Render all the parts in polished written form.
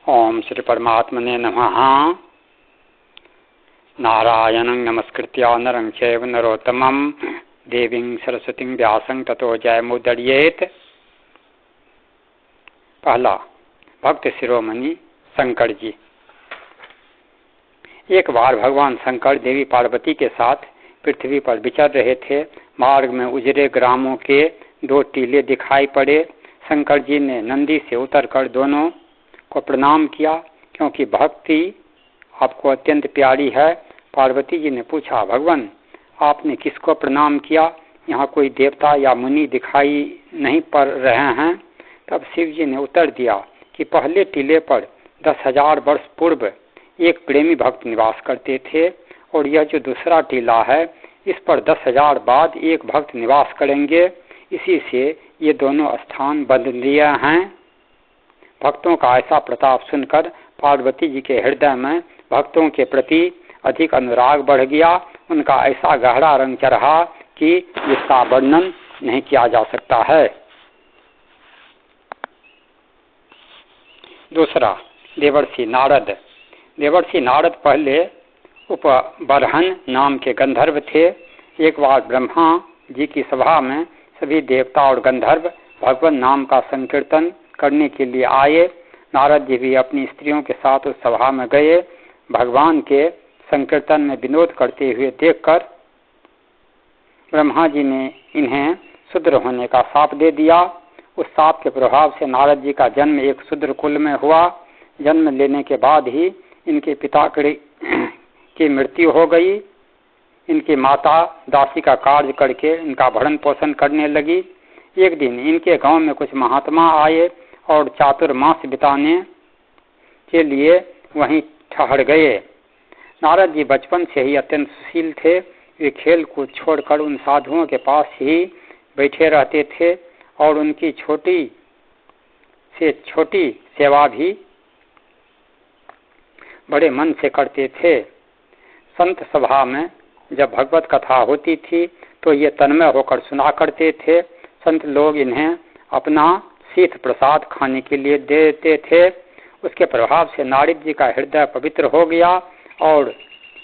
ओम श्री परमात्मने नमः। नारायणं नमस्कृत्य नरं चैव नरोत्तमं देवीं सरस्वतीं व्यासं ततो जयमुदीरयेत्। पहला, भक्त शिरोमणि शंकर जी। एक बार भगवान शंकर देवी पार्वती के साथ पृथ्वी पर विचर रहे थे। मार्ग में उजरे ग्रामों के 2 टीले दिखाई पड़े। शंकर जी ने नंदी से उतरकर दोनों को प्रणाम किया, क्योंकि भक्ति आपको अत्यंत प्यारी है। पार्वती जी ने पूछा, भगवान आपने किसको प्रणाम किया? यहाँ कोई देवता या मुनि दिखाई नहीं पड़ रहे हैं। तब शिव जी ने उत्तर दिया कि पहले टीले पर 10,000 वर्ष पूर्व एक प्रेमी भक्त निवास करते थे, और यह जो दूसरा टीला है इस पर 10,000 बाद एक भक्त निवास करेंगे। इसी से ये दोनों स्थान बदल दिए हैं। भक्तों का ऐसा प्रताप सुनकर पार्वती जी के हृदय में भक्तों के प्रति अधिक अनुराग बढ़ गया। उनका ऐसा गहरा रंग चढ़ा कि इसका वर्णन नहीं किया जा सकता है। दूसरा, देवर्षि नारद। देवर्षि नारद पहले उपबरहन नाम के गंधर्व थे। एक बार ब्रह्मा जी की सभा में सभी देवता और गंधर्व भगवान नाम का संकीर्तन करने के लिए आए। नारद जी भी अपनी स्त्रियों के साथ उस सभा में गए। भगवान के संकीर्तन में विनोद करते हुए देखकर ब्रह्मा जी ने इन्हें शूद्र होने का शाप दे दिया। उस शाप के प्रभाव से नारद जी का जन्म एक शूद्र कुल में हुआ। जन्म लेने के बाद ही इनके पिता की मृत्यु हो गई। इनकी माता दासी का कार्य करके इनका भरण पोषण करने लगी। एक दिन इनके गांव में कुछ महात्मा आए और चातुर्मास बिताने के लिए वहीं ठहर गए। नारद जी बचपन से ही अत्यंत सुशील थे। वे खेल कूद छोड़कर उन साधुओं के पास ही बैठे रहते थे और उनकी छोटी से छोटी सेवा भी बड़े मन से करते थे। संत सभा में जब भगवत कथा होती थी तो ये तन्मय होकर सुना करते थे। संत लोग इन्हें अपना शीत प्रसाद खाने के लिए देते थे। उसके प्रभाव से नारद जी का हृदय पवित्र हो गया और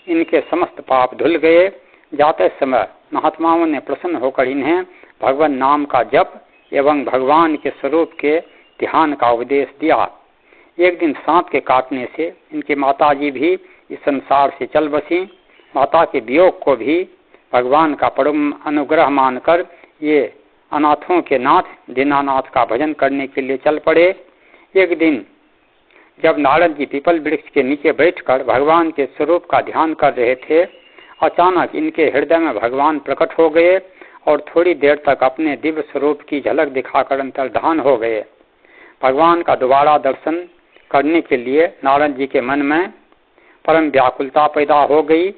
इनके समस्त पाप धुल गए। जाते समय महात्माओं ने प्रसन्न होकर इन्हें भगवान नाम का जप एवं भगवान के स्वरूप के ध्यान का उपदेश दिया। एक दिन सांप के काटने से इनकी माता जी भी इस संसार से चल बसी। माता के वियोग को भी भगवान का परम अनुग्रह मानकर ये अनाथों के नाथ दीनानाथ का भजन करने के लिए चल पड़े। एक दिन जब नारद जी पीपल वृक्ष के नीचे बैठकर भगवान के स्वरूप का ध्यान कर रहे थे, अचानक इनके हृदय में भगवान प्रकट हो गए और थोड़ी देर तक अपने दिव्य स्वरूप की झलक दिखाकर अंतर्धान हो गए। भगवान का दोबारा दर्शन करने के लिए नारद जी के मन में परम व्याकुलता पैदा हो गई।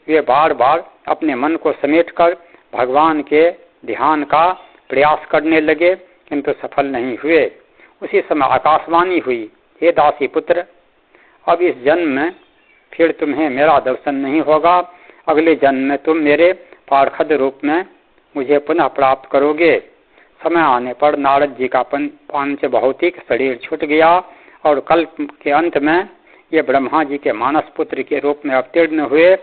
वे बार बार अपने मन को समेटकर भगवान के ध्यान का प्रयास करने लगे, किंतु सफल नहीं हुए। उसी समय आकाशवाणी हुई, हे दासी पुत्र, अब इस जन्म में फिर तुम्हें मेरा दर्शन नहीं होगा। अगले जन्म में तुम मेरे पार्षद रूप में मुझे पुनः प्राप्त करोगे। समय आने पर नारद जी का पांच भौतिक शरीर छूट गया और कल्प के अंत में ये ब्रह्मा जी के मानस पुत्र के रूप में अवतीर्ण हुए।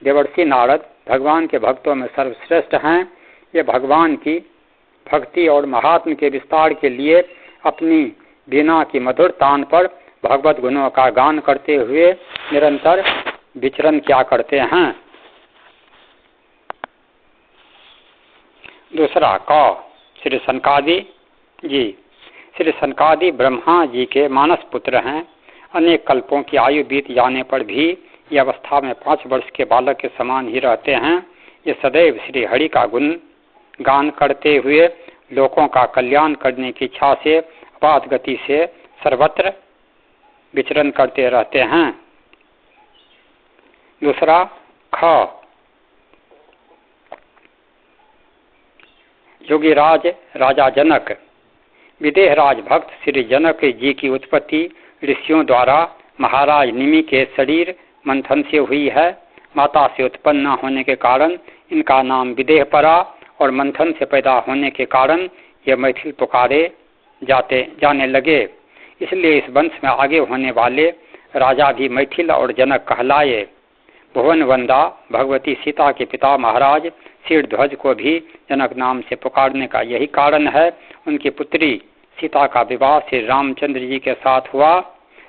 देवर्षि नारद भगवान के भक्तों में सर्वश्रेष्ठ हैं। ये भगवान की भक्ति और महात्म के विस्तार के लिए अपनी वीणा की मधुर तान पर भगवत गुणों का गान करते हुए निरंतर विचरण किया करते हैं। दूसरा, श्री सनकादि जी। श्री सनकादि ब्रह्मा जी के मानस पुत्र हैं। अनेक कल्पों की आयु बीत जाने पर भी ये अवस्था में 5 वर्ष के बालक के समान ही रहते हैं। ये सदैव श्री हरि का गुण गान करते हुए लोगों का कल्याण करने की इच्छा से अपात गति से सर्वत्र विचरण करते रहते हैं। दूसरा, योगीराज राजा जनक। विदेहराज भक्त श्री जनक जी की उत्पत्ति ऋषियों द्वारा महाराज निमि के शरीर मंथन से हुई है। माता से उत्पन्न न होने के कारण इनका नाम विदेह पड़ा और मंथन से पैदा होने के कारण ये मैथिल पुकारे जाने लगे। इसलिए इस वंश में आगे होने वाले राजा भी मैथिल और जनक कहलाए। भुवन वंदा भगवती सीता के पिता महाराज शीर्ध्वज को भी जनक नाम से पुकारने का यही कारण है। उनकी पुत्री सीता का विवाह श्री रामचंद्र जी के साथ हुआ।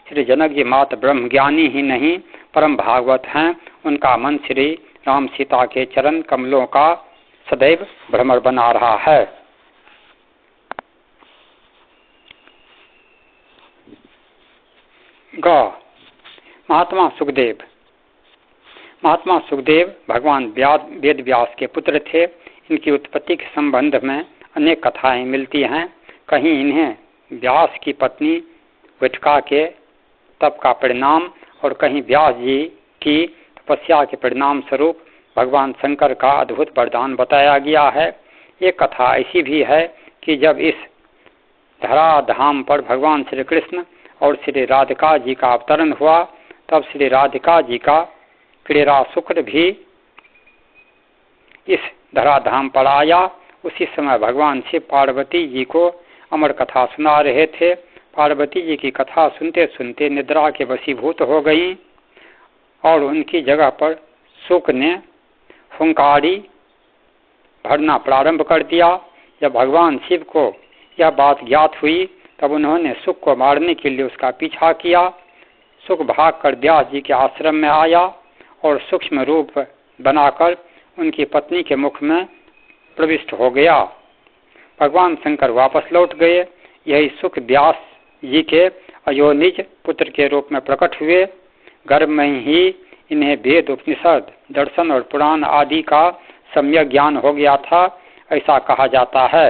श्री जनक जी मात्र ब्रह्म ज्ञानी ही नहीं परम भागवत हैं। उनका मन श्री राम सीता के चरण कमलों का सदैव भ्रमर बना रहा है। ग महात्मा सुखदेव। महात्मा सुखदेव भगवान वेद व्यास के पुत्र थे। इनकी उत्पत्ति के संबंध में अनेक कथाएं मिलती हैं। कहीं इन्हें व्यास की पत्नी विठका के तप का परिणाम और कहीं व्यास जी की तपस्या के परिणाम स्वरूप भगवान शंकर का अद्भुत वरदान बताया गया है। एक कथा ऐसी भी है कि जब इस धराधाम पर भगवान श्री कृष्ण और श्री राधिका जी का अवतरण हुआ तब श्री राधिका जी का क्रीड़ा शुक्र भी इस धराधाम पर आया। उसी समय भगवान शिव पार्वती जी को अमर कथा सुना रहे थे। पार्वती जी की कथा सुनते सुनते निद्रा के वशीभूत हो गई और उनकी जगह पर शुक ने हुंकारी भरना प्रारंभ कर दिया। जब भगवान शिव को यह बात ज्ञात हुई तब उन्होंने शुक को मारने के लिए उसका पीछा किया। शुक भागकर व्यास जी के आश्रम में आया और सूक्ष्म रूप बनाकर उनकी पत्नी के मुख में प्रविष्ट हो गया। भगवान शंकर वापस लौट गए। यही शुक व्यास जी के अयोनिज पुत्र के रूप में प्रकट हुए। गर्भ में ही इन्हें वेद उपनिषद दर्शन और पुराण आदि का सम्यक ज्ञान हो गया था, ऐसा कहा जाता है।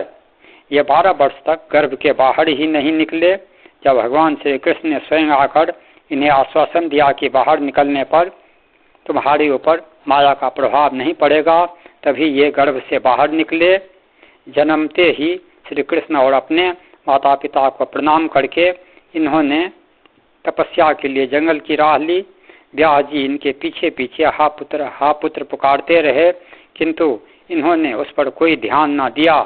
ये 12 वर्ष तक गर्भ के बाहर ही नहीं निकले। जब भगवान श्री कृष्ण ने स्वयं आकर इन्हें आश्वासन दिया कि बाहर निकलने पर तुम्हारे ऊपर माया का प्रभाव नहीं पड़ेगा, तभी ये गर्भ से बाहर निकले। जन्मते ही श्री कृष्ण और अपने माता पिता को प्रणाम करके इन्होंने तपस्या के लिए जंगल की राह ली। व्यास जी इनके पीछे पीछे हा पुत्र पुकारते रहे, किंतु इन्होंने उस पर कोई ध्यान न दिया।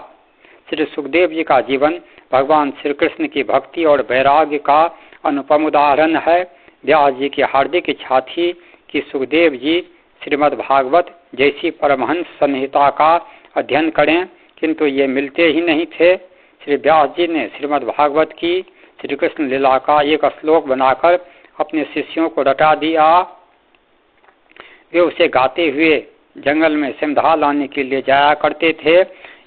श्री सुखदेव जी का जीवन भगवान श्री कृष्ण की भक्ति और वैराग्य का अनुपम उदाहरण है। व्यास जी की हार्दिक इच्छा थी कि सुखदेव जी श्रीमद् भागवत जैसी परमहंस संहिता का अध्ययन करें, किंतु ये मिलते ही नहीं थे। श्री व्यास जी ने श्रीमद् भागवत की श्री कृष्ण लीला का एक श्लोक बनाकर अपने शिष्यों को रटा दिया। वे उसे गाते हुए जंगल में सिमधा लाने के लिए जाया करते थे।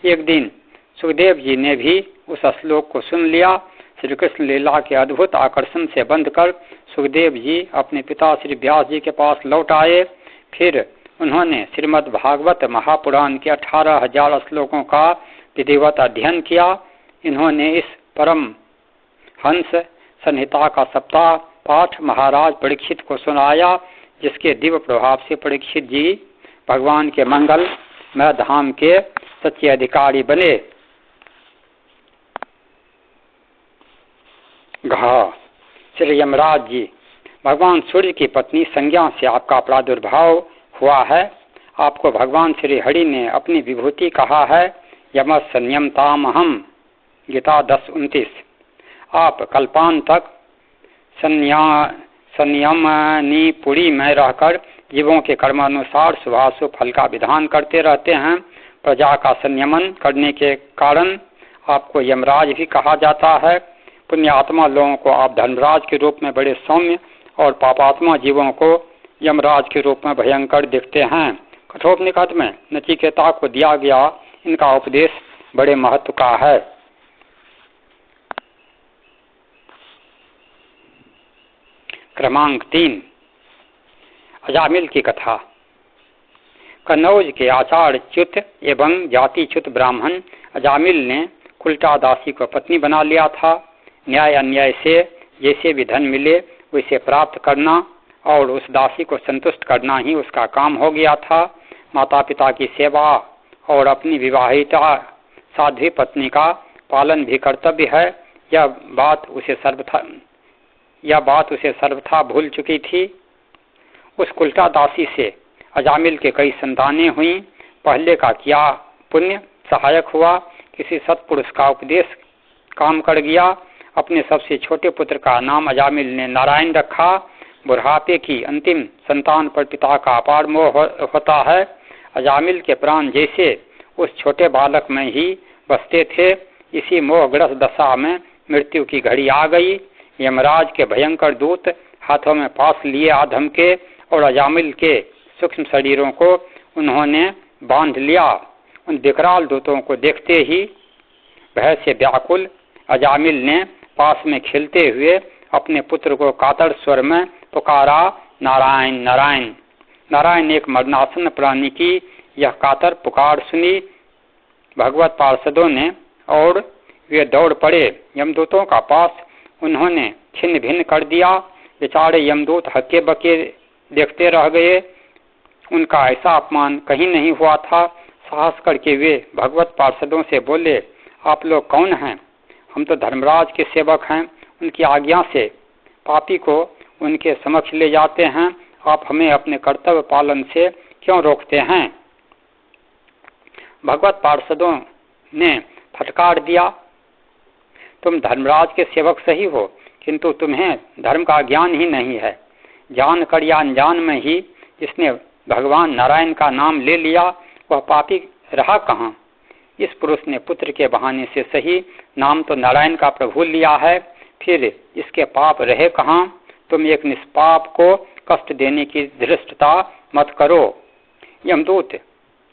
एक दिन सुखदेव जी ने भी उस श्लोक को सुन लिया। श्री कृष्ण लीला के अद्भुत आकर्षण से बंधकर सुखदेव जी अपने पिता श्री व्यास जी के पास लौट आए। फिर उन्होंने श्रीमद् भागवत महापुराण के 18,000 श्लोकों का विधिवत अध्ययन किया। इन्होंने इस परम हंस संहिता का सप्ताह पाठ महाराज परीक्षित को सुनाया, जिसके दिव्य प्रभाव से परीक्षित जी भगवान के मंगल में धाम के सच्चे अधिकारी बने। श्री यमराज जी, भगवान सूर्य की पत्नी संज्ञा से आपका प्रादुर्भाव हुआ है। आपको भगवान श्री हरि ने अपनी विभूति कहा है। यम संयमतामहम, गीता 10:29। आप कल्पांत तक संयमनी पुरी में रहकर जीवों के कर्मानुसार शुभाशुभ फल का विधान करते रहते हैं। प्रजा का संयमन करने के कारण आपको यमराज भी कहा जाता है। पुण्यात्मा लोगों को आप धर्मराज के रूप में बड़े सौम्य और पापात्मा जीवों को यमराज के रूप में भयंकर दिखते हैं। कठोपनिषद में नचिकेता को दिया गया इनका उपदेश बड़े महत्व का है। क्रमांक 3, अजामिल की कथा। कन्नौज के आचार्यच्युत एवं जातिच्युत ब्राह्मण अजामिल ने कुलटा दासी को पत्नी बना लिया था। न्याय अन्याय से जैसे भी धन मिले वैसे प्राप्त करना और उस दासी को संतुष्ट करना ही उसका काम हो गया था। माता पिता की सेवा और अपनी विवाहिता साध्वी पत्नी का पालन भी कर्तव्य है। यह बात उसे सर्वथा भूल चुकी थी। उस कुलटा दासी से अजामिल के कई संतानें हुई। पहले का किया पुण्य सहायक हुआ। किसी सत्पुरुष का उपदेश काम कर गया। अपने सबसे छोटे पुत्र का नाम अजामिल ने नारायण रखा। बुढ़ापे की अंतिम संतान पर पिता का अपार मोह होता है। अजामिल के प्राण जैसे उस छोटे बालक में ही बसते थे। इसी मोहग्रस्त दशा में मृत्यु की घड़ी आ गई। यमराज के भयंकर दूत हाथों में पास लिए आधम के और अजामिल के सूक्ष्म शरीरों को उन्होंने बांध लिया। उन विकराल दूतों को देखते ही भय से व्याकुल अजामिल ने पास में खेलते हुए अपने पुत्र को कातर स्वर में पुकारा, नारायण नारायण। नारायण एक मरणासन प्राणी की यह कातर पुकार सुनी भगवत पार्षदों ने और वे दौड़ पड़े यमदूतों का पास। उन्होंने छिन्न भिन्न कर दिया। बेचारे यमदूत हक्के बके देखते रह गए। उनका ऐसा अपमान कहीं नहीं हुआ था। साहस करके वे भगवत पार्षदों से बोले, आप लोग कौन हैं? हम तो धर्मराज के सेवक हैं। उनकी आज्ञा से पापी को उनके समक्ष ले जाते हैं। आप हमें अपने कर्तव्य पालन से क्यों रोकते हैं? भगवत पार्षदों ने फटकार दिया, तुम धर्मराज के सेवक सही हो, किंतु तुम्हें धर्म का ज्ञान ही नहीं है। जानकर या अनजान में ही जिसने भगवान नारायण का नाम ले लिया वह पापी रहा कहाँ? इस पुरुष ने पुत्र के बहाने से सही नाम तो नारायण का प्रभु लिया है, फिर इसके पाप रहे कहाँ? तुम एक निष्पाप को कष्ट देने की धृष्टता मत करो। यमदूत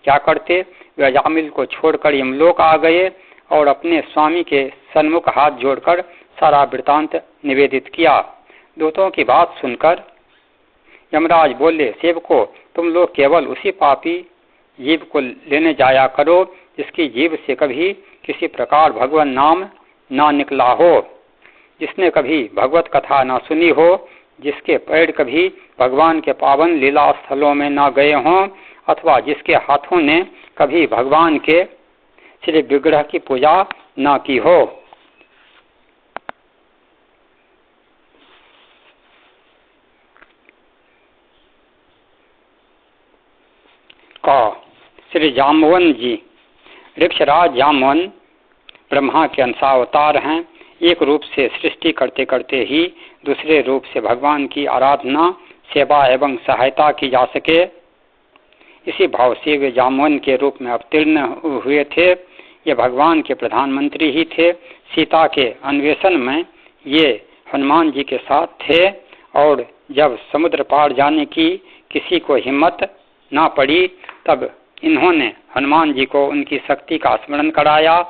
क्या करते? वे अजामिल को छोड़कर यमलोक आ गए और अपने स्वामी के सन्मुख हाथ जोड़कर सारा वृतांत निवेदित किया। दूतों की बात सुनकर यमराज बोले, सेवको, तुम लोग केवल उसी पापी जीव को लेने जाया करो जिसकी जीव से कभी किसी प्रकार भगवान नाम ना निकला हो, जिसने कभी भगवत कथा ना सुनी हो, जिसके पैर कभी भगवान के पावन लीला स्थलों में ना गए हों, अथवा जिसके हाथों ने कभी भगवान के श्री विग्रह की पूजा ना की हो। श्री जामवन जी, वृक्षराज जामवन ब्रह्मा के अंशावतार हैं। एक रूप से सृष्टि करते करते ही दूसरे रूप से भगवान की आराधना, सेवा एवं सहायता की जा सके, इसी भाव से वे जामवन के रूप में अवतीर्ण हुए थे। ये भगवान के प्रधानमंत्री ही थे। सीता के अन्वेषण में ये हनुमान जी के साथ थे और जब समुद्र पार जाने की किसी को हिम्मत ना पड़ी तब इन्होंने हनुमान जी को उनकी शक्ति का स्मरण कराया।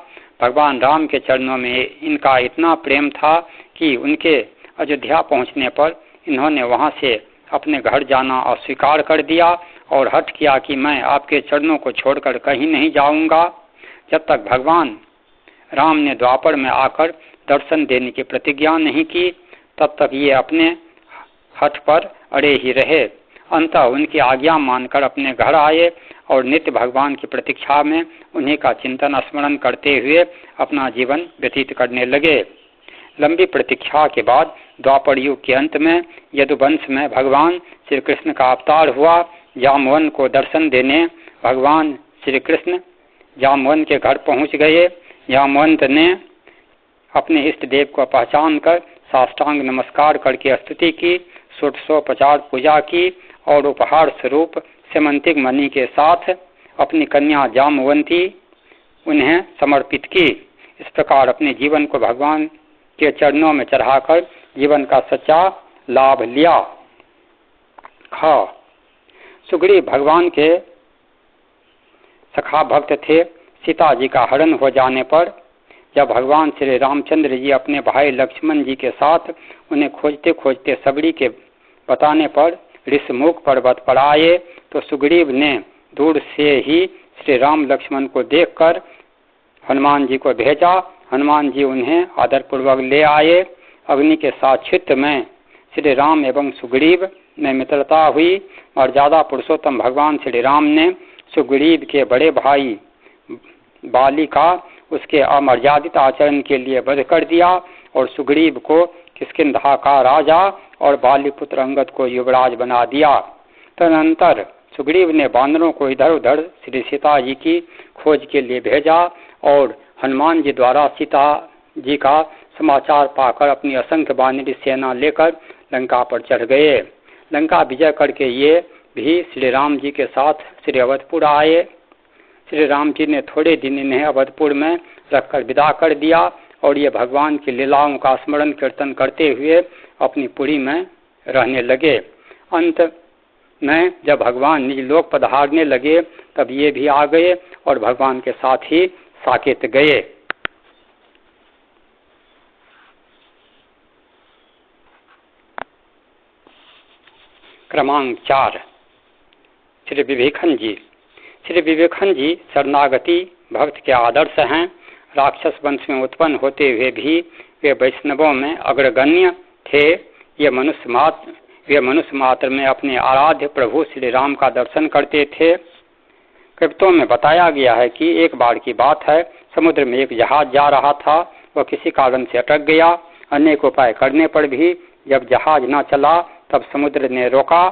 भगवान राम के चरणों में इनका इतना प्रेम था कि उनके अयोध्या पहुंचने पर इन्होंने वहां से अपने घर जाना अस्वीकार कर दिया और हठ किया कि मैं आपके चरणों को छोड़कर कहीं नहीं जाऊंगा। जब तक भगवान राम ने द्वापर में आकर दर्शन देने की प्रतिज्ञा नहीं की तब तक ये अपने हठ पर अड़े ही रहे। अंततः उनकी आज्ञा मानकर अपने घर आए और नित्य भगवान की प्रतीक्षा में उन्हीं का चिंतन स्मरण करते हुए अपना जीवन व्यतीत करने लगे। लंबी प्रतीक्षा के बाद द्वापर युग के अंत में यदुवंश में भगवान श्री कृष्ण का अवतार हुआ। जामवन को दर्शन देने भगवान श्री कृष्ण जामवन के घर पहुंच गए। जामवंत ने अपने इष्ट देव को पहचान कर साष्टांग नमस्कार करके स्तुति की, 150 पूजा की और उपहार स्वरूप सेमंतिक मणि के साथ अपनी कन्या जामवंती उन्हें समर्पित की। इस प्रकार अपने जीवन को भगवान के चरणों में चढ़ाकर जीवन का सच्चा लाभ लिया। सुग्रीव भगवान के सखा भक्त थे। सीता जी का हरण हो जाने पर जब भगवान श्री रामचंद्र जी अपने भाई लक्ष्मण जी के साथ उन्हें खोजते खोजते सगड़ी के बताने पर ऋषमुख पर्वत पर आए तो सुग्रीव ने दूर से ही श्री राम लक्ष्मण को देखकर हनुमान जी को भेजा। हनुमान जी उन्हें आदरपूर्वक ले आए। अग्नि के साक्षित्व में श्री राम एवं सुग्रीव में मित्रता हुई। मर्यादा पुरुषोत्तम भगवान श्री राम ने सुग्रीव के बड़े भाई बाली का उसके अमर्यादित आचरण के लिए वध कर दिया और सुग्रीव को किष्किंधा का राजा और बाली पुत्र अंगद को युवराज बना दिया। तदनंतर सुग्रीव ने बानरों को इधर उधर श्री सीता जी की खोज के लिए भेजा और हनुमान जी द्वारा सीता जी का समाचार पाकर अपनी असंख्य बानरी सेना लेकर लंका पर चढ़ गए। लंका विजय करके ये भी श्री राम जी के साथ श्री अवधपुर आए। श्री राम जी ने थोड़े दिन इन्हें अवधपुर में रखकर विदा कर दिया और ये भगवान की लीलाओं का स्मरण कीर्तन करते हुए अपनी पुरी में रहने लगे। अंत में जब भगवान निज लोक पधारने लगे तब ये भी आ गए और भगवान के साथ ही साकेत गए। क्रमांक 4 श्री विवेकानंद जी। श्री विवेकानंद जी शरणागति भक्त के आदर्श हैं। राक्षस वंश में उत्पन्न होते हुए भी वे वैष्णवों में अग्रगण्य थे। ये मनुष्य मात्र में अपने आराध्य प्रभु श्री राम का दर्शन करते थे। कविताओं में बताया गया है कि एक बार की बात है, समुद्र में एक जहाज जा रहा था। वह किसी कारण से अटक गया। अनेक उपाय करने पर भी जब जहाज न चला तब समुद्र ने रोका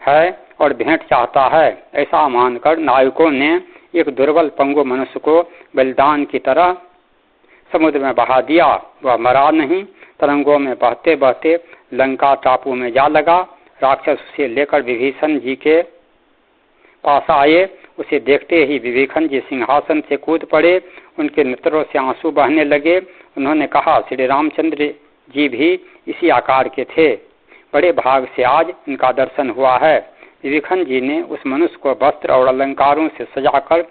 है और भेंट चाहता है। ऐसा मानकर नाविकों ने एक दुर्बल पंगु मनुष्य को बलिदान की तरह समुद्र में बहा दिया। वह मरा नहीं, तरंगों में बहते बहते लंका टापू में जा लगा। राक्षस उसे लेकर विभीषण जी के पास आए। उसे देखते ही विभीषण जी सिंहासन से कूद पड़े। उनके नेत्रों से आंसू बहने लगे। उन्होंने कहा, श्री रामचंद्र जी भी इसी आकार के थे। बड़े भाग से आज इनका दर्शन हुआ है। विभीषण जी ने उस मनुष्य को वस्त्र और अलंकारों से सजाकर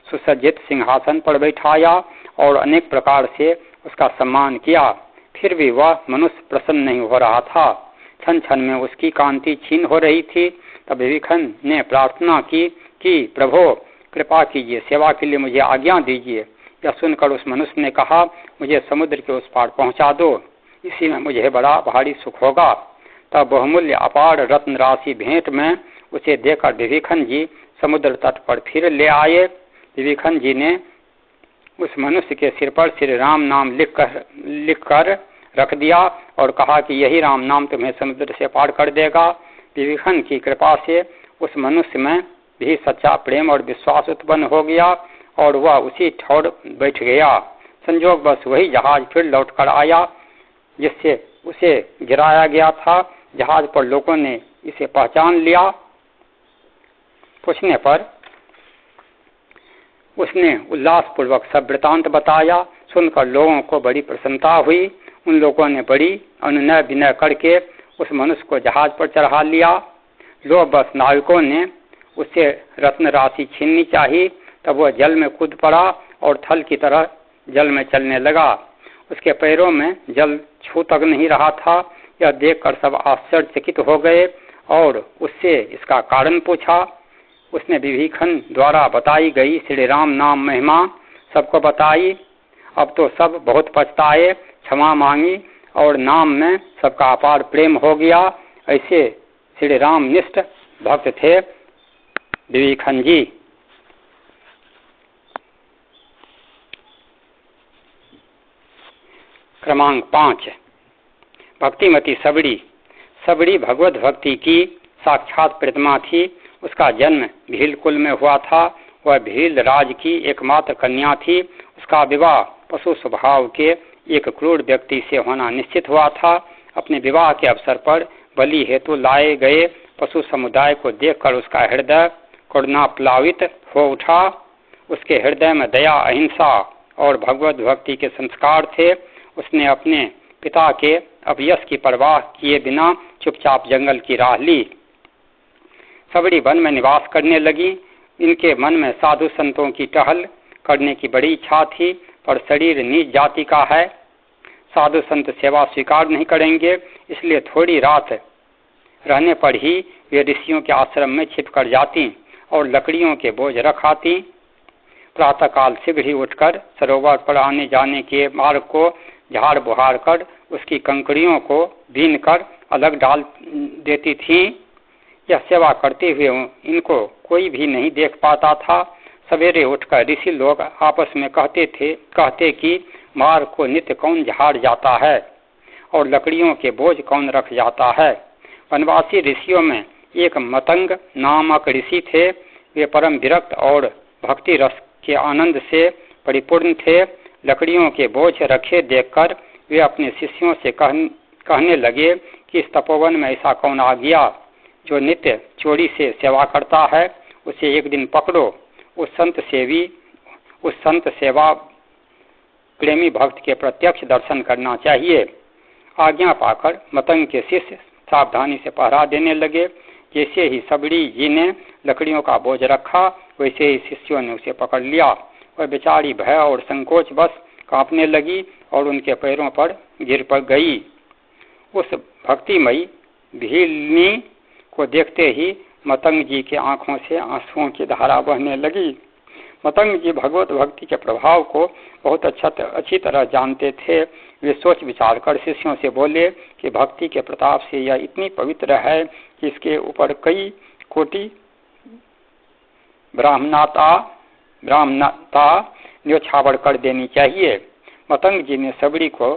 सुसज्जित सिंहासन पर बैठाया और अनेक प्रकार से उसका सम्मान किया। फिर भी वह मनुष्य प्रसन्न नहीं हो रहा था। क्षण क्षण में उसकी कांति क्षीण हो रही थी। तब विभीषण ने प्रार्थना की कि प्रभु कृपा कीजिए, सेवा के लिए मुझे आज्ञा दीजिए। यह सुनकर उस मनुष्य ने कहा, मुझे समुद्र के उस पार पहुंचा दो, इसी में मुझे बड़ा भारी सुख होगा। तब बहुमूल्य अपार रत्न राशि भेंट में उसे देकर विभीषण जी समुद्र तट पर फिर ले आए। विभीषण जी ने उस मनुष्य के सिर पर श्री राम नाम लिख कर रख दिया और कहा कि यही राम नाम तुम्हें समुद्र से पार कर देगा। विभीषण की कृपा से उस मनुष्य में भी सच्चा प्रेम और विश्वास उत्पन्न हो गया और वह उसी ठौर बैठ गया। संयोग बस वही जहाज फिर लौट कर आया जिससे उसे गिराया गया था। जहाज पर लोगों ने इसे पहचान लिया। पूछने पर उसने उल्लासपूर्वक सब वृतांत बताया। सुनकर लोगों को बड़ी प्रसन्नता हुई। उन लोगों ने बड़ी अनुनय विनय करके उस मनुष्य को जहाज पर चढ़ा लिया। लोग बस नाविकों ने उससे रत्न राशि छीननी चाहिए। तब वह जल में कूद पड़ा और थल की तरह जल में चलने लगा। उसके पैरों में जल छू तक नहीं रहा था। यह देखकर सब आश्चर्यचकित हो गए और उससे इसका कारण पूछा। उसने विभीषण द्वारा बताई गई श्री राम नाम महिमा सबको बताई। अब तो सब बहुत पछताए, क्षमा मांगी और नाम में सबका अपार प्रेम हो गया। ऐसे श्री राम निष्ठ भक्त थे विभीषण जी। क्रमांक 5 भक्तिमती सबड़ी। सबड़ी भगवत भक्ति की साक्षात प्रतिमा थी। उसका जन्म भील कुल में हुआ था। वह भील राज की एकमात्र कन्या थी। उसका विवाह पशु स्वभाव के एक क्रूर व्यक्ति से होना निश्चित हुआ था। अपने विवाह के अवसर पर बलि हेतु लाए गए पशु समुदाय को देखकर उसका हृदय करुणा प्लावित हो उठा। उसके हृदय में दया, अहिंसा और भगवत भक्ति के संस्कार थे। उसने अपने पिता के अपयश की परवाह किए बिना चुपचाप जंगल की राह ली। सबड़ी वन में निवास करने लगी। इनके मन में साधु संतों की टहल करने की बड़ी इच्छा थी, पर शरीर नीच जाति का है। साधु संत सेवा स्वीकार नहीं करेंगे, इसलिए थोड़ी रात रहने पर ही वे ऋषियों के आश्रम में छिप कर जाती और लकड़ियों के बोझ रख आती। प्रातःकाल शीघ्र ही उठकर सरोवर पर आने जाने के मार्ग को झाड़ बुहार कर उसकी कंकड़ियों को बीन कर अलग डाल देती थी। यह सेवा करते हुए इनको कोई भी नहीं देख पाता था। सवेरे उठकर ऋषि लोग आपस में कहते कि मार्ग को नित्य कौन झाड़ जाता है और लकड़ियों के बोझ कौन रख जाता है। वनवासी ऋषियों में एक मतंग नामक ऋषि थे। वे परम विरक्त और भक्ति रस के आनंद से परिपूर्ण थे। लकड़ियों के बोझ रखे देखकर वे अपने शिष्यों से कहने लगे कि इस तपोवन में ऐसा कौन आ गया जो नित्य चोरी से सेवा करता है, उसे एक दिन पकड़ो। उस संत सेवा प्रेमी भक्त के प्रत्यक्ष दर्शन करना चाहिए। आज्ञा पाकर मतंग के शिष्य सावधानी से पहरा देने लगे। जैसे ही सबड़ी जी ने लकड़ियों का बोझ रखा, वैसे ही शिष्यों ने उसे पकड़ लिया। वह बेचारी भय और संकोच बस कांपने लगी और उनके पैरों पर गिर पड़ गई। उस भक्तिमयी भीलनी को देखते ही मतंग जी के आंखों से आंसुओं की धारा बहने लगी। मतंग जी भगवत भक्ति के प्रभाव को बहुत अच्छी तरह जानते थे। वे सोच विचार कर शिष्यों से बोले कि भक्ति के प्रताप से यह इतनी पवित्र है कि इसके ऊपर कई कोटि ब्राह्मणता न्योछावर कर देनी चाहिए। मतंग जी ने सबड़ी को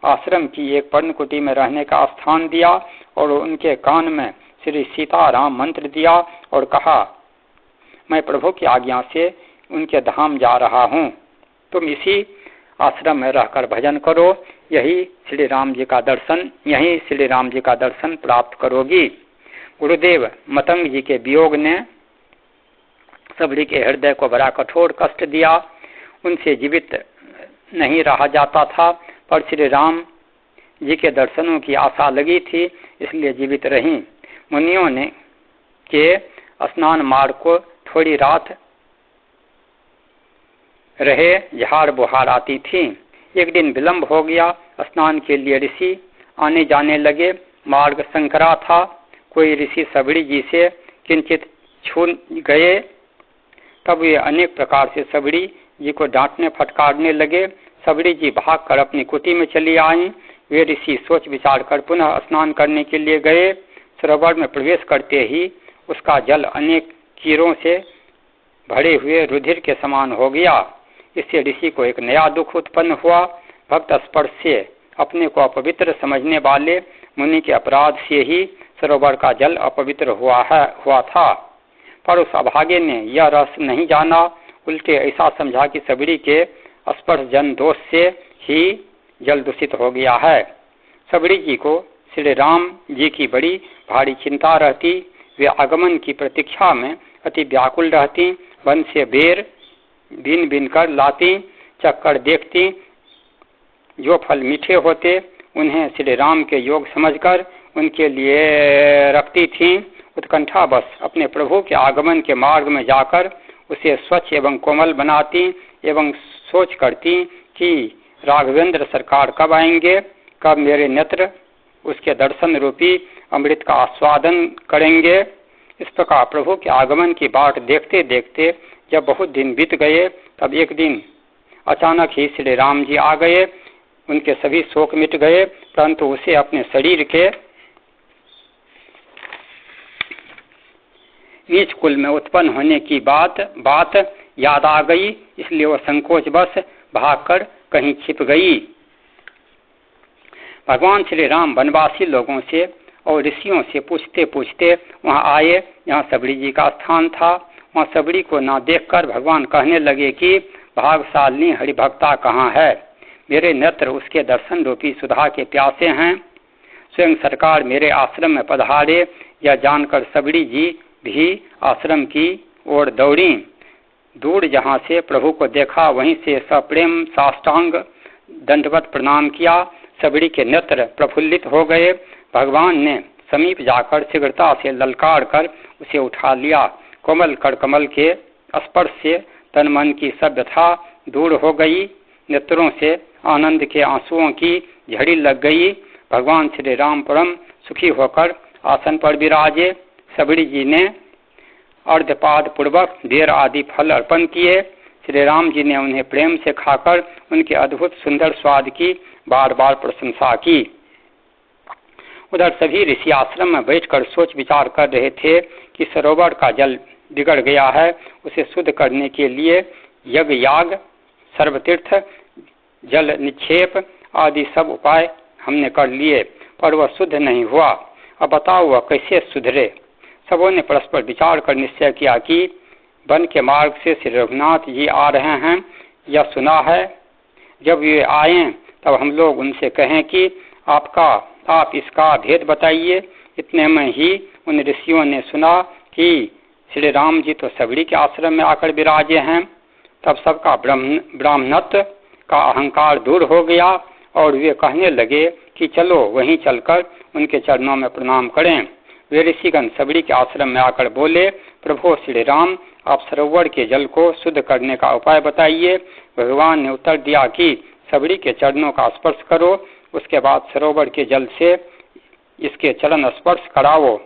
आश्रम की एक पर्णकुटी में रहने का स्थान दिया और उनके कान में श्री सीताराम मंत्र दिया और कहा, मैं प्रभु की आज्ञा से उनके धाम जा रहा हूँ, तुम इसी आश्रम में रहकर भजन करो, यही श्री राम जी का दर्शन प्राप्त करोगी। गुरुदेव मतंग जी के वियोग ने सबड़ी के हृदय को बड़ा कठोर कष्ट दिया। उनसे जीवित नहीं रहा जाता था, पर श्री राम जी के दर्शनों की आशा लगी थी, इसलिए जीवित रहीं। मुनियों ने के स्नान मार्ग को थोड़ी रात रहे झाड़ बुहार आती थी। एक दिन विलंब हो गया। स्नान के लिए ऋषि आने जाने लगे। मार्ग संकरा था। कोई ऋषि सबड़ी जी से किंचित छू गए, तब वे अनेक प्रकार से सबड़ी जी को डांटने फटकारने लगे। सबड़ी जी भागकर अपनी कुटी में चली आईं। वे ऋषि सोच विचार कर पुनः स्नान करने के लिए गए। सरोवर में प्रवेश करते ही उसका जल अनेक कीड़ों से भरे हुए रुधिर के समान हो गया। इससे ऋषि को एक नया दुख उत्पन्न हुआ। भक्त स्पर्श से अपने को अपवित्र समझने वाले मुनि के अपराध से ही सरोवर का जल अपवित्र हुआ था, पर उस अभागे ने यह रहस्य नहीं जाना। उल्टे ऐसा समझा कि सबड़ी के स्पर्श जन दोष से ही जल दूषित हो गया है। सबड़ी जी को श्री राम जी की बड़ी भारी चिंता रहती। वे आगमन की प्रतीक्षा में अति व्याकुल रहती। वन से बेर बीन बीन कर लाती, चक्कर देखती। जो फल मीठे होते उन्हें श्री राम के योग समझकर उनके लिए रखती थीं। उत्कंठा बस अपने प्रभु के आगमन के मार्ग में जाकर उसे स्वच्छ एवं कोमल बनाती एवं सोच करती कि राघवेंद्र सरकार कब आएंगे, कब मेरे नेत्र उसके दर्शन रूपी अमृत का आस्वादन करेंगे। इस प्रकार प्रभु के आगमन की बाट देखते देखते जब बहुत दिन बीत गए, तब एक दिन अचानक ही श्री राम जी आ गए। उनके सभी शोक मिट गए, परंतु उसे अपने शरीर के नीच कुल में उत्पन्न होने की बात याद आ गई। इसलिए वह संकोच बस भागकर कहीं छिप गई। भगवान श्री राम वनवासी लोगों से और ऋषियों से पूछते पूछते वहां आए जहां सबड़ी जी का स्थान था। वहां सबड़ी को ना देखकर भगवान कहने लगे कि भागशालिनी हरिभक्ता कहाँ है, मेरे नेत्र उसके दर्शन रूपी सुधा के प्यासे हैं। स्वयं सरकार मेरे आश्रम में पधारे। यह जानकर सबड़ी जी भी आश्रम की ओर दौड़ी। दूर जहाँ से प्रभु को देखा, वहीं से सप्रेम साष्टांग दंडवत प्रणाम किया। सबड़ी के नेत्र प्रफुल्लित हो गए। भगवान ने समीप जाकर शीघ्रता से ललकार कर उसे उठा लिया। कोमल कड़कमल के स्पर्श से तन मन की सब व्यथा दूर हो गई। नेत्रों से आनंद के आंसुओं की झड़ी लग गई। भगवान श्री राम परम सुखी होकर आसन पर विराजे। सबड़ी जी ने अर्धपाद पूर्वक देर आदि फल अर्पण किए। श्री राम जी ने उन्हें प्रेम से खाकर उनके अद्भुत सुंदर स्वाद की बार बार प्रशंसा की। उधर सभी ऋषि आश्रम में बैठकर सोच विचार कर रहे थे कि सरोवर का जल बिगड़ गया है, उसे शुद्ध करने के लिए यज्ञ याग, सर्वतीर्थ, जल निक्षेप आदि सब उपाय हमने कर लिए, पर वह शुद्ध नहीं हुआ। अब बताओ वह कैसे सुधरे। सबों ने परस्पर विचार कर निश्चय किया कि वन के मार्ग से श्री रघुनाथ जी आ रहे हैं, यह सुना है। जब वे आए तब हम लोग उनसे कहें कि आप इसका भेद बताइए। इतने में ही उन ऋषियों ने सुना कि श्री राम जी तो सबरी के आश्रम में आकर विराजे हैं। तब सबका ब्राह्मणत्व का अहंकार दूर हो गया और वे कहने लगे कि चलो वहीं चलकर उनके चरणों में प्रणाम करें। वे ऋषिगण सबरी के आश्रम में आकर बोले, प्रभु श्री राम, आप सरोवर के जल को शुद्ध करने का उपाय बताइए। भगवान ने उत्तर दिया कि सबरी के चरणों का स्पर्श करो, उसके बाद सरोवर के जल से इसके चरण स्पर्श कराओ,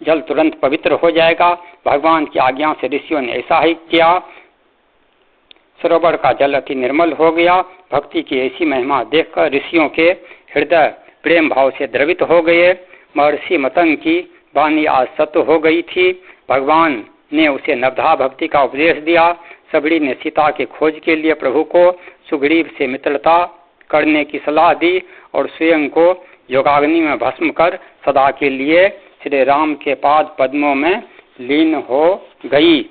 जल तुरंत पवित्र हो जाएगा। भगवान की आज्ञा से ऋषियों ने ऐसा ही किया। सरोवर का जल अति निर्मल हो गया। भक्ति की ऐसी महिमा देखकर ऋषियों के हृदय प्रेम भाव से द्रवित हो गए। महर्षि मतंग की वाणी आज सत्य हो गई थी। भगवान ने उसे नवधा भक्ति का उपदेश दिया। सबरी ने सीता के खोज के लिए प्रभु को सुग्रीव से मित्रता करने की सलाह दी और स्वयं को योगाग्नि में भस्म कर सदा के लिए श्री राम के पाद पद्मों में लीन हो गई।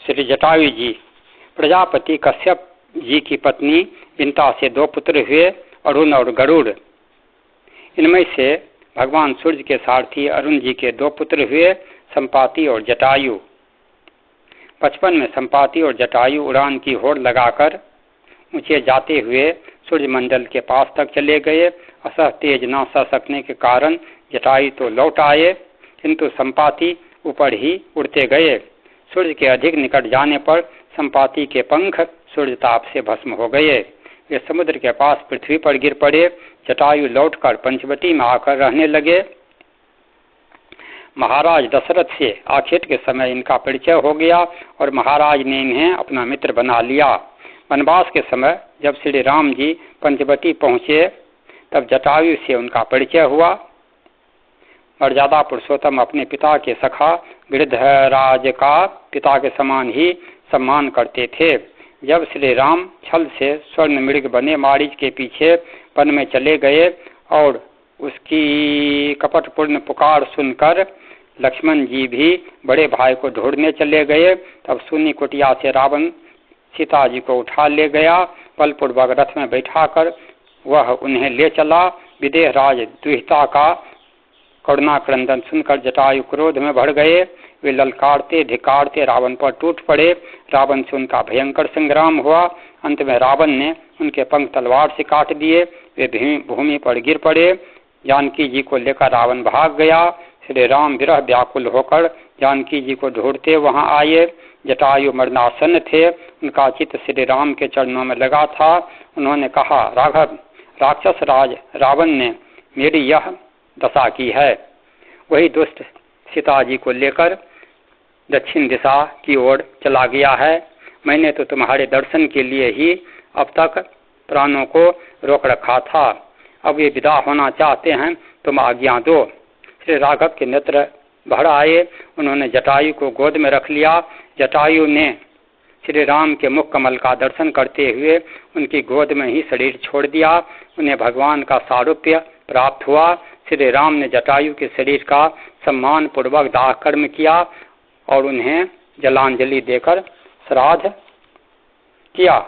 श्री जटायु जी, प्रजापति कश्यप जी की पत्नी विंता से 2 पुत्र हुए, अरुण और गरुड़। इनमें से भगवान सूर्य के सारथी अरुण जी के 2 पुत्र हुए, संपाति और जटायु। बचपन में संपाति और जटायु उड़ान की होड़ लगाकर ऊंचे जाते हुए सूर्य मंडल के पास तक चले गए। असह तेज न सह सकने के कारण जटायु तो लौट आए, किंतु संपाति ऊपर ही उड़ते गए। सूर्य के अधिक निकट जाने पर संपाति के पंख सूर्य ताप से भस्म हो गए। वे समुद्र के पास पृथ्वी पर गिर पड़े। जटायु लौटकर पंचवटी में आकर रहने लगे। महाराज दशरथ से आखेट के समय इनका परिचय हो गया और महाराज ने इन्हें अपना मित्र बना लिया। वनवास के समय जब श्री राम जी पंचवटी पहुँचे तब जटायु से उनका परिचय हुआ। मर्यादा पुरुषोत्तम अपने पिता के सखा गिरिधराज का पिता के समान ही सम्मान करते थे। जब श्री राम छल से स्वर्ण मृग बने मारीच के पीछे वन में चले गए और उसकी कपटपूर्ण पुकार सुनकर लक्ष्मण जी भी बड़े भाई को ढूंढने चले गए, तब सुनी कुटिया से रावण सीता जी को उठा ले गया। बलपूर्वक रथ में बैठाकर वह उन्हें ले चला। विदेह राज दुहिता का करुणा क्रंदन सुनकर जटायु क्रोध में भर गए। वे ललकारते धिकारते रावण पर टूट पड़े। रावण से उनका भयंकर संग्राम हुआ। अंत में रावण ने उनके पंख तलवार से काट दिए। वे भूमि पर गिर पड़े। जानकी जी को लेकर रावण भाग गया। श्री राम विरह व्याकुल होकर जानकी जी को ढूंढते वहां आए। जटायु मरणासन थे। उनका चित्त श्री राम के चरणों में लगा था। उन्होंने कहा, राघव, राक्षस राज रावण ने मेरी यह दशा की है। वही दुष्ट सीता जी को लेकर दक्षिण दिशा की ओर चला गया है। मैंने तो तुम्हारे दर्शन के लिए ही अब तक प्राणों को रोक रखा था। अब वे विदा होना चाहते हैं, तुम आज्ञा दो। श्री राघव के नेत्र भर आए। उन्होंने जटायु को गोद में रख लिया। जटायु ने श्री राम के मुख कमल का दर्शन करते हुए उनकी गोद में ही शरीर छोड़ दिया। उन्हें भगवान का सारूप्य प्राप्त हुआ। श्री राम ने जटायु के शरीर का सम्मान पूर्वक दाह कर्म किया और उन्हें जलांजलि देकर श्राद्ध किया।